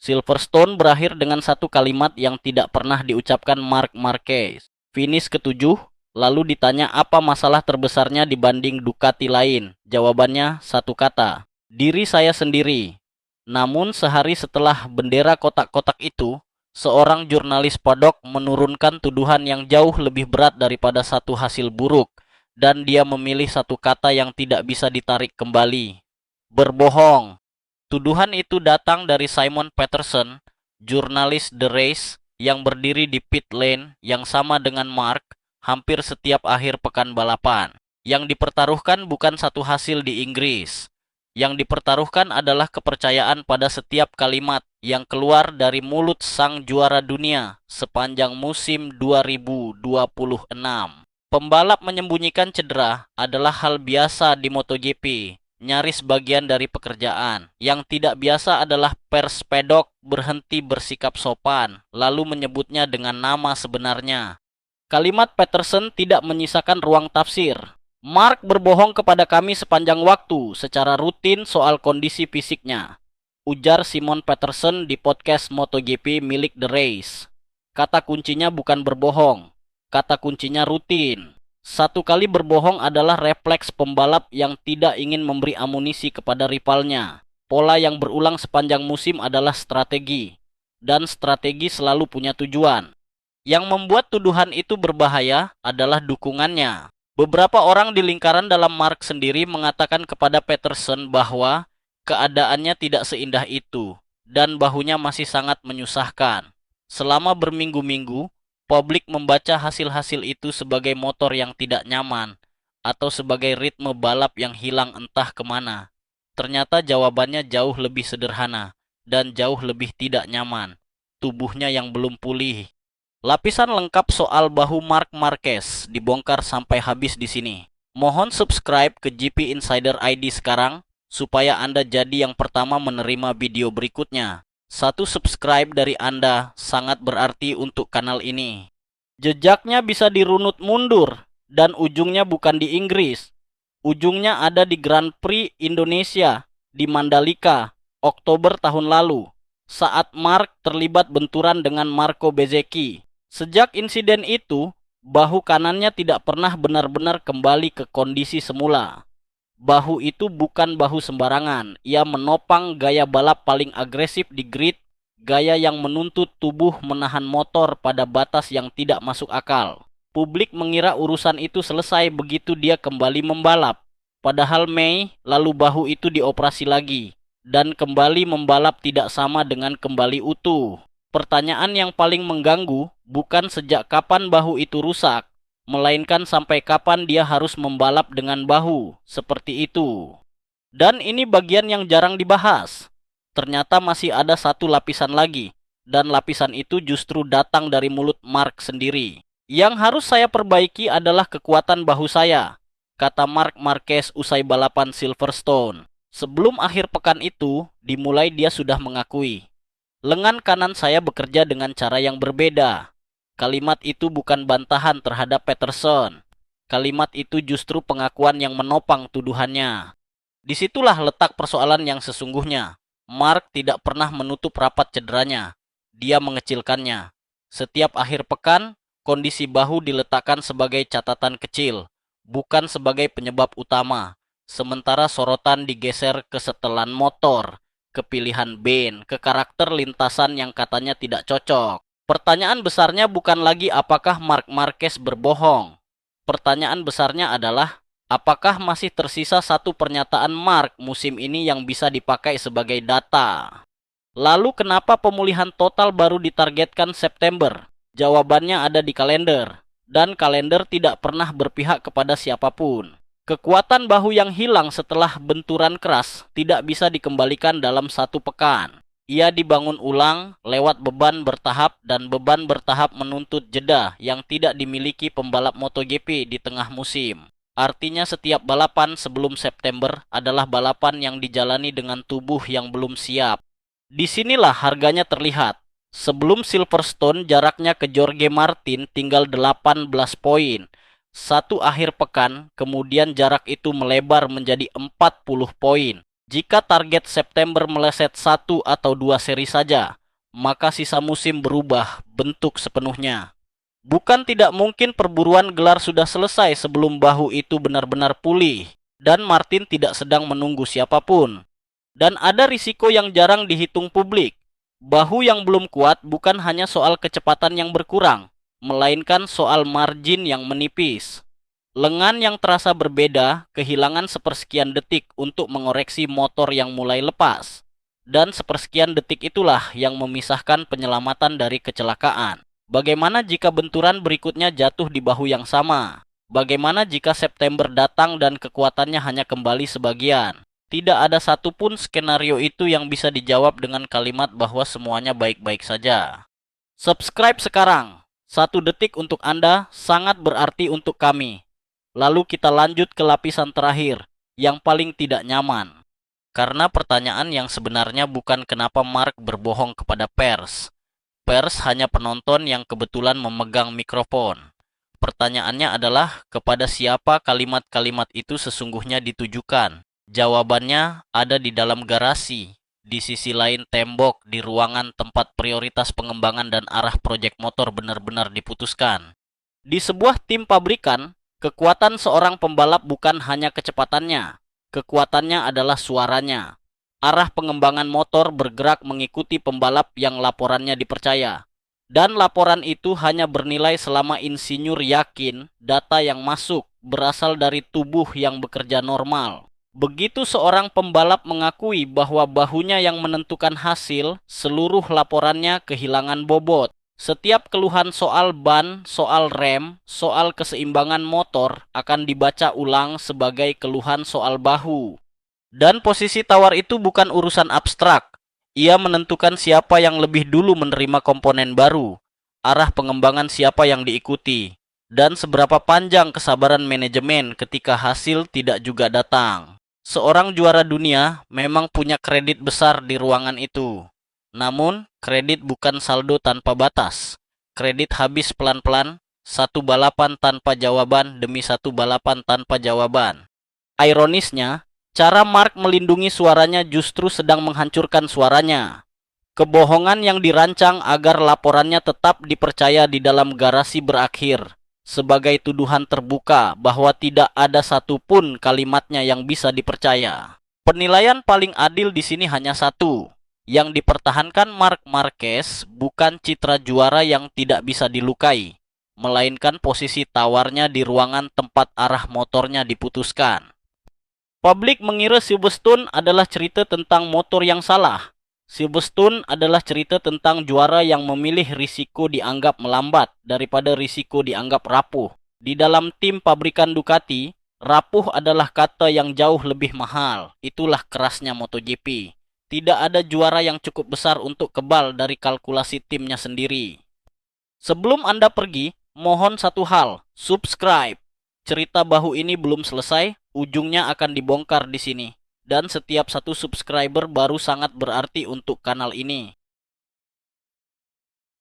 Silverstone berakhir dengan satu kalimat yang tidak pernah diucapkan Marc Marquez. Finish ketujuh, lalu ditanya apa masalah terbesarnya dibanding Ducati lain. Jawabannya satu kata, diri saya sendiri. Namun sehari setelah bendera kotak-kotak itu, seorang jurnalis paddock menurunkan tuduhan yang jauh lebih berat daripada satu hasil buruk, dan dia memilih satu kata yang tidak bisa ditarik kembali. Berbohong. Tuduhan itu datang dari Simon Peterson, jurnalis The Race yang berdiri di pit lane yang sama dengan Mark hampir setiap akhir pekan balapan. Yang dipertaruhkan bukan satu hasil di Inggris. Yang dipertaruhkan adalah kepercayaan pada setiap kalimat yang keluar dari mulut sang juara dunia sepanjang musim 2026. Pembalap menyembunyikan cedera adalah hal biasa di MotoGP. Nyaris bagian dari pekerjaan. Yang tidak biasa adalah pers pedok berhenti bersikap sopan, lalu menyebutnya dengan nama sebenarnya. Kalimat Peterson tidak menyisakan ruang tafsir. Mark berbohong kepada kami sepanjang waktu secara rutin soal kondisi fisiknya, ujar Simon Peterson di podcast MotoGP milik The Race. Kata kuncinya bukan berbohong, kata kuncinya rutin. Satu kali berbohong adalah refleks pembalap yang tidak ingin memberi amunisi kepada rivalnya. Pola yang berulang sepanjang musim adalah strategi, dan strategi selalu punya tujuan. Yang membuat tuduhan itu berbahaya adalah dukungannya. Beberapa orang di lingkaran dalam Mark sendiri mengatakan kepada Peterson bahwa keadaannya tidak seindah itu, dan bahunya masih sangat menyusahkan. Selama berminggu-minggu, publik membaca hasil-hasil itu sebagai motor yang tidak nyaman, atau sebagai ritme balap yang hilang entah kemana. Ternyata jawabannya jauh lebih sederhana, dan jauh lebih tidak nyaman. Tubuhnya yang belum pulih. Lapisan lengkap soal bahu Marc Marquez dibongkar sampai habis di sini. Mohon subscribe ke GP Insider ID sekarang, supaya Anda jadi yang pertama menerima video berikutnya. Satu subscribe dari Anda sangat berarti untuk kanal ini. Jejaknya bisa dirunut mundur, dan ujungnya bukan di Inggris. Ujungnya ada di Grand Prix Indonesia di Mandalika, Oktober tahun lalu, saat Mark terlibat benturan dengan Marco Bezzecchi. Sejak insiden itu, bahu kanannya tidak pernah benar-benar kembali ke kondisi semula. Bahu itu bukan bahu sembarangan. Ia menopang gaya balap paling agresif di grid, gaya yang menuntut tubuh menahan motor pada batas yang tidak masuk akal. Publik mengira urusan itu selesai begitu dia kembali membalap. Padahal Mei lalu bahu itu dioperasi lagi, dan kembali membalap tidak sama dengan kembali utuh. Pertanyaan yang paling mengganggu bukan sejak kapan bahu itu rusak, melainkan sampai kapan dia harus membalap dengan bahu seperti itu. Dan ini bagian yang jarang dibahas. Ternyata masih ada satu lapisan lagi, dan lapisan itu justru datang dari mulut Mark sendiri. Yang harus saya perbaiki adalah kekuatan bahu saya, kata Marc Marquez usai balapan Silverstone. Sebelum akhir pekan itu dimulai, dia sudah mengakui, lengan kanan saya bekerja dengan cara yang berbeda. Kalimat itu bukan bantahan terhadap Peterson. Kalimat itu justru pengakuan yang menopang tuduhannya. Disitulah letak persoalan yang sesungguhnya. Mark tidak pernah menutup rapat cederanya. Dia mengecilkannya. Setiap akhir pekan, kondisi bahu diletakkan sebagai catatan kecil, bukan sebagai penyebab utama. Sementara sorotan digeser ke setelan motor, ke pilihan ban, ke karakter lintasan yang katanya tidak cocok. Pertanyaan besarnya bukan lagi apakah Marc Marquez berbohong. Pertanyaan besarnya adalah apakah masih tersisa satu pernyataan Mark musim ini yang bisa dipakai sebagai data. Lalu kenapa pemulihan total baru ditargetkan September? Jawabannya ada di kalender, dan kalender tidak pernah berpihak kepada siapapun. Kekuatan bahu yang hilang setelah benturan keras tidak bisa dikembalikan dalam satu pekan. Ia dibangun ulang lewat beban bertahap, dan beban bertahap menuntut jeda yang tidak dimiliki pembalap MotoGP di tengah musim. Artinya setiap balapan sebelum September adalah balapan yang dijalani dengan tubuh yang belum siap. Disinilah harganya terlihat. Sebelum Silverstone, jaraknya ke Jorge Martin tinggal 18 poin. Satu akhir pekan, kemudian jarak itu melebar menjadi 40 poin. Jika target September meleset 1 atau 2 seri saja, maka sisa musim berubah bentuk sepenuhnya. Bukan tidak mungkin perburuan gelar sudah selesai sebelum bahu itu benar-benar pulih, dan Martin tidak sedang menunggu siapapun. Dan ada risiko yang jarang dihitung publik. Bahu yang belum kuat bukan hanya soal kecepatan yang berkurang, melainkan soal margin yang menipis. Lengan yang terasa berbeda kehilangan sepersekian detik untuk mengoreksi motor yang mulai lepas. Dan sepersekian detik itulah yang memisahkan penyelamatan dari kecelakaan. Bagaimana jika benturan berikutnya jatuh di bahu yang sama? Bagaimana jika September datang dan kekuatannya hanya kembali sebagian? Tidak ada satupun skenario itu yang bisa dijawab dengan kalimat bahwa semuanya baik-baik saja. Subscribe sekarang. 1 detik untuk Anda sangat berarti untuk kami. Lalu kita lanjut ke lapisan terakhir, yang paling tidak nyaman. Karena pertanyaan yang sebenarnya bukan kenapa Mark berbohong kepada pers. Pers hanya penonton yang kebetulan memegang mikrofon. Pertanyaannya adalah kepada siapa kalimat-kalimat itu sesungguhnya ditujukan. Jawabannya ada di dalam garasi, di sisi lain tembok di ruangan tempat prioritas pengembangan dan arah proyek motor benar-benar diputuskan. Di sebuah tim pabrikan, kekuatan seorang pembalap bukan hanya kecepatannya. Kekuatannya adalah suaranya. Arah pengembangan motor bergerak mengikuti pembalap yang laporannya dipercaya. Dan laporan itu hanya bernilai selama insinyur yakin data yang masuk berasal dari tubuh yang bekerja normal. Begitu seorang pembalap mengakui bahwa bahunya yang menentukan hasil, seluruh laporannya kehilangan bobot. Setiap keluhan soal ban, soal rem, soal keseimbangan motor akan dibaca ulang sebagai keluhan soal bahu. Dan posisi tawar itu bukan urusan abstrak. Ia menentukan siapa yang lebih dulu menerima komponen baru, arah pengembangan siapa yang diikuti, dan seberapa panjang kesabaran manajemen ketika hasil tidak juga datang. Seorang juara dunia memang punya kredit besar di ruangan itu. Namun, kredit bukan saldo tanpa batas. Kredit habis pelan-pelan, 1 balapan tanpa jawaban demi 1 balapan tanpa jawaban. Ironisnya, cara Mark melindungi suaranya justru sedang menghancurkan suaranya. Kebohongan yang dirancang agar laporannya tetap dipercaya di dalam garasi berakhir sebagai tuduhan terbuka bahwa tidak ada satupun kalimatnya yang bisa dipercaya. Penilaian paling adil di sini hanya satu. Yang dipertahankan Marc Marquez bukan citra juara yang tidak bisa dilukai, melainkan posisi tawarnya di ruangan tempat arah motornya diputuskan. Publik mengira Silverstone adalah cerita tentang motor yang salah. Silverstone adalah cerita tentang juara yang memilih risiko dianggap melambat daripada risiko dianggap rapuh. Di dalam tim pabrikan Ducati, rapuh adalah kata yang jauh lebih mahal. Itulah kerasnya MotoGP. Tidak ada juara yang cukup besar untuk kebal dari kalkulasi timnya sendiri. Sebelum Anda pergi, mohon satu hal, subscribe. Cerita bahu ini belum selesai, ujungnya akan dibongkar di sini. Dan setiap 1 subscriber baru sangat berarti untuk kanal ini.